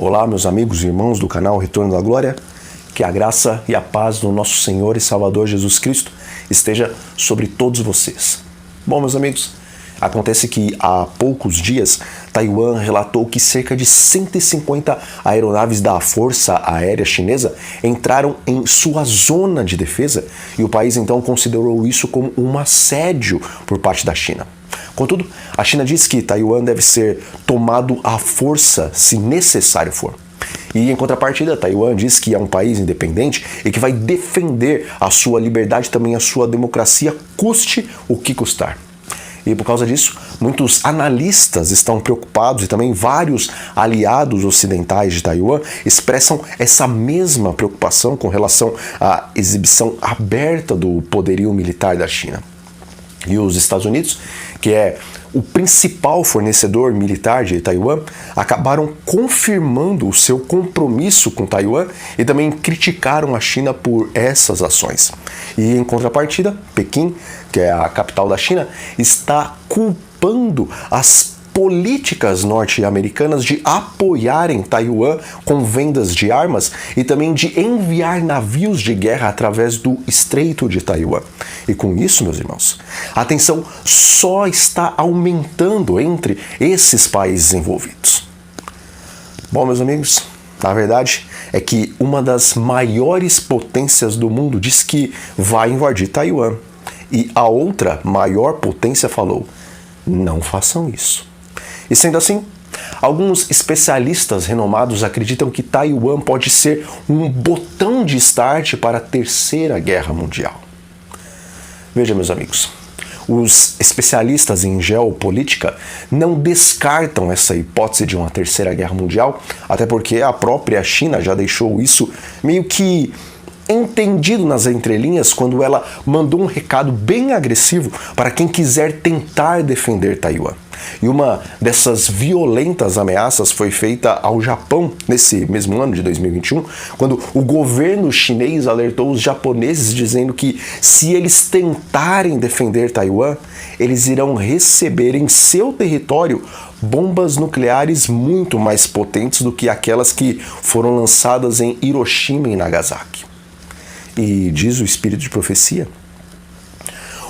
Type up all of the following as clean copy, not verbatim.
Olá, meus amigos e irmãos do canal Retorno da Glória, que a graça e a paz do nosso Senhor e Salvador Jesus Cristo esteja sobre todos vocês. Bom, meus amigos, acontece que há poucos dias Taiwan relatou que cerca de 150 aeronaves da Força Aérea Chinesa entraram em sua zona de defesa e o país então considerou isso como um assédio por parte da China. Contudo, a China diz que Taiwan deve ser tomado à força se necessário for. E em contrapartida, Taiwan diz que é um país independente e que vai defender a sua liberdade e também a sua democracia, custe o que custar. E por causa disso, muitos analistas estão preocupados e também vários aliados ocidentais de Taiwan expressam essa mesma preocupação com relação à exibição aberta do poderio militar da China. E os Estados Unidos, que é o principal fornecedor militar de Taiwan, acabaram confirmando o seu compromisso com Taiwan e também criticaram a China por essas ações. E em contrapartida, Pequim, que é a capital da China, está culpando as políticas norte-americanas de apoiarem Taiwan com vendas de armas e também de enviar navios de guerra através do Estreito de Taiwan. E com isso, meus irmãos, a tensão só está aumentando entre esses países envolvidos. Bom, meus amigos, a verdade é que uma das maiores potências do mundo diz que vai invadir Taiwan e a outra maior potência falou: não façam isso. E sendo assim, alguns especialistas renomados acreditam que Taiwan pode ser um botão de start para a Terceira Guerra Mundial. Veja, meus amigos, os especialistas em geopolítica não descartam essa hipótese de uma Terceira Guerra Mundial, até porque a própria China já deixou isso meio que entendido nas entrelinhas quando ela mandou um recado bem agressivo para quem quiser tentar defender Taiwan. E uma dessas violentas ameaças foi feita ao Japão nesse mesmo ano de 2021, quando o governo chinês alertou os japoneses dizendo que se eles tentarem defender Taiwan, eles irão receber em seu território bombas nucleares muito mais potentes do que aquelas que foram lançadas em Hiroshima e Nagasaki. E diz o espírito de profecia: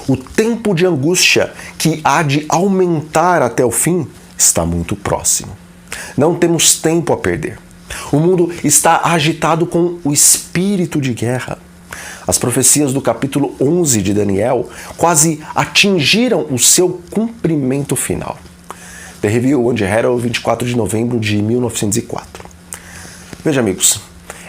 o tempo de angústia que há de aumentar até o fim está muito próximo. Não temos tempo a perder. O mundo está agitado com o espírito de guerra. As profecias do capítulo 11 de Daniel quase atingiram o seu cumprimento final. The Review and Herald, 24 de novembro de 1904. Veja, amigos,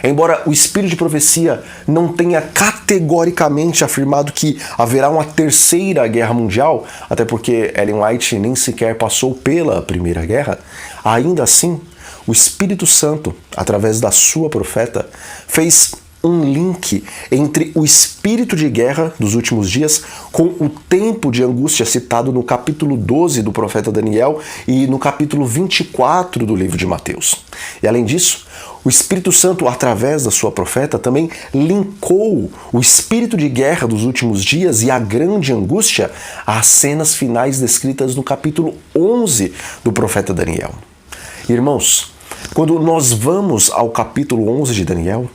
embora o espírito de profecia não tenha categoricamente afirmado que haverá uma Terceira Guerra Mundial, até porque Ellen White nem sequer passou pela Primeira Guerra, ainda assim, o Espírito Santo, através da sua profeta, fez um link entre o espírito de guerra dos últimos dias com o tempo de angústia citado no capítulo 12 do profeta Daniel e no capítulo 24 do livro de Mateus. E além disso, o Espírito Santo, através da sua profeta, também linkou o espírito de guerra dos últimos dias e a grande angústia às cenas finais descritas no capítulo 11 do profeta Daniel. Irmãos, quando nós vamos ao capítulo 11 de Daniel,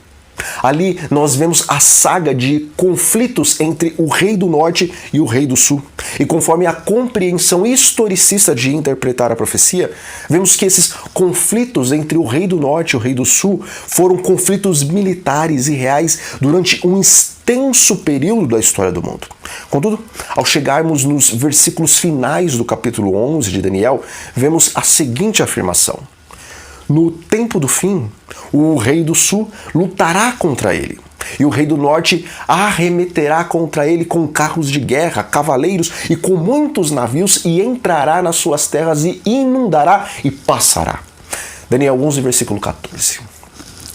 ali nós vemos a saga de conflitos entre o rei do norte e o rei do sul. E conforme a compreensão historicista de interpretar a profecia, vemos que esses conflitos entre o rei do norte e o rei do sul foram conflitos militares e reais durante um extenso período da história do mundo. Contudo, ao chegarmos nos versículos finais do capítulo 11 de Daniel, vemos a seguinte afirmação: no tempo do fim, o rei do sul lutará contra ele, e o rei do norte arremeterá contra ele com carros de guerra, cavaleiros e com muitos navios, e entrará nas suas terras e inundará e passará. Daniel 11, versículo 14.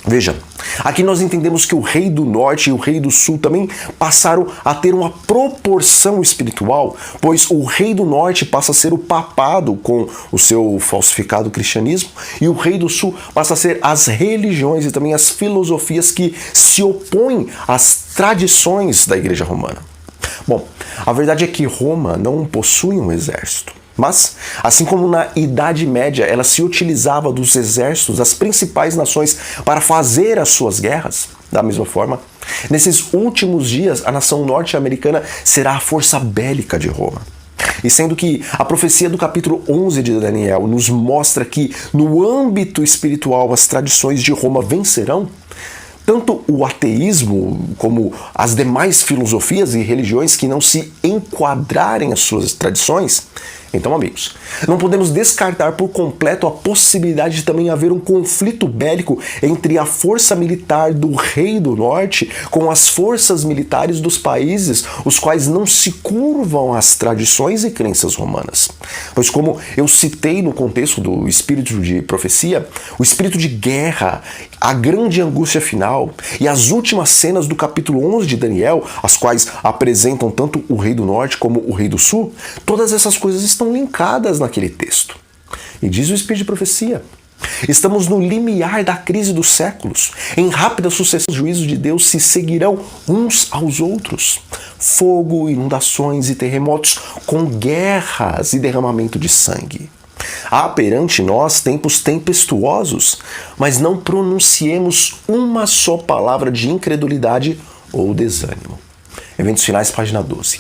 Veja, aqui nós entendemos que o rei do norte e o rei do sul também passaram a ter uma proporção espiritual, pois o rei do norte passa a ser o papado com o seu falsificado cristianismo e o rei do sul passa a ser as religiões e também as filosofias que se opõem às tradições da Igreja Romana. Bom, a verdade é que Roma não possui um exército. Mas, assim como na Idade Média ela se utilizava dos exércitos das principais nações para fazer as suas guerras, da mesma forma, nesses últimos dias a nação norte-americana será a força bélica de Roma. E sendo que a profecia do capítulo 11 de Daniel nos mostra que no âmbito espiritual as tradições de Roma vencerão, tanto o ateísmo como as demais filosofias e religiões que não se enquadrarem às suas tradições. Então, amigos, não podemos descartar por completo a possibilidade de também haver um conflito bélico entre a força militar do Rei do Norte com as forças militares dos países os quais não se curvam às tradições e crenças romanas. Pois, como eu citei no contexto do espírito de profecia, o espírito de guerra, a grande angústia final e as últimas cenas do capítulo 11 de Daniel, as quais apresentam tanto o Rei do Norte como o Rei do Sul, todas essas coisas estão linkadas naquele texto. E diz o espírito de profecia: estamos no limiar da crise dos séculos. Em rápida sucessão, os juízos de Deus se seguirão uns aos outros. Fogo, inundações e terremotos, com guerras e derramamento de sangue. Há perante nós tempos tempestuosos, mas não pronunciemos uma só palavra de incredulidade ou desânimo. Eventos finais, página 12.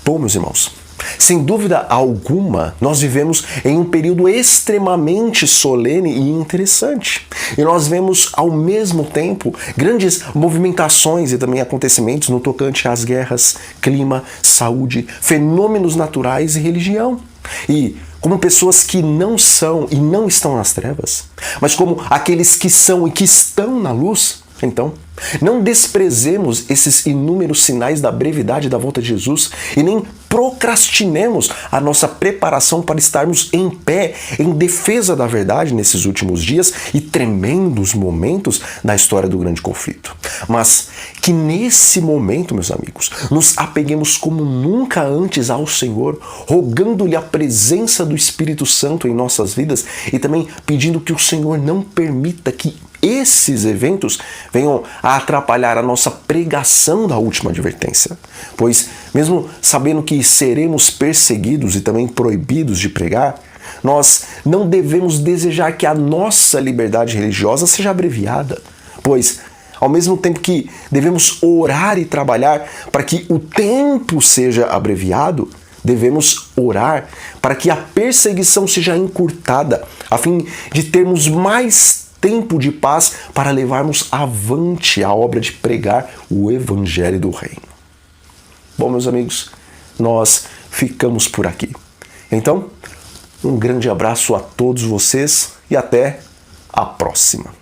Bom, meus irmãos, sem dúvida alguma, nós vivemos em um período extremamente solene e interessante. E nós vemos, ao mesmo tempo, grandes movimentações e também acontecimentos no tocante às guerras, clima, saúde, fenômenos naturais e religião. E como pessoas que não são e não estão nas trevas, mas como aqueles que são e que estão na luz, então, não desprezemos esses inúmeros sinais da brevidade da volta de Jesus e nem procrastinemos a nossa preparação para estarmos em pé em defesa da verdade nesses últimos dias e tremendos momentos da história do grande conflito. Mas que nesse momento, meus amigos, nos apeguemos como nunca antes ao Senhor, rogando-lhe a presença do Espírito Santo em nossas vidas e também pedindo que o Senhor não permita que esses eventos venham a atrapalhar a nossa pregação da última advertência. Pois, mesmo sabendo que seremos perseguidos e também proibidos de pregar, nós não devemos desejar que a nossa liberdade religiosa seja abreviada. Pois, ao mesmo tempo que devemos orar e trabalhar para que o tempo seja abreviado, devemos orar para que a perseguição seja encurtada, a fim de termos mais tempo de paz para levarmos avante a obra de pregar o Evangelho do Reino. Bom, meus amigos, nós ficamos por aqui. Então, um grande abraço a todos vocês e até a próxima.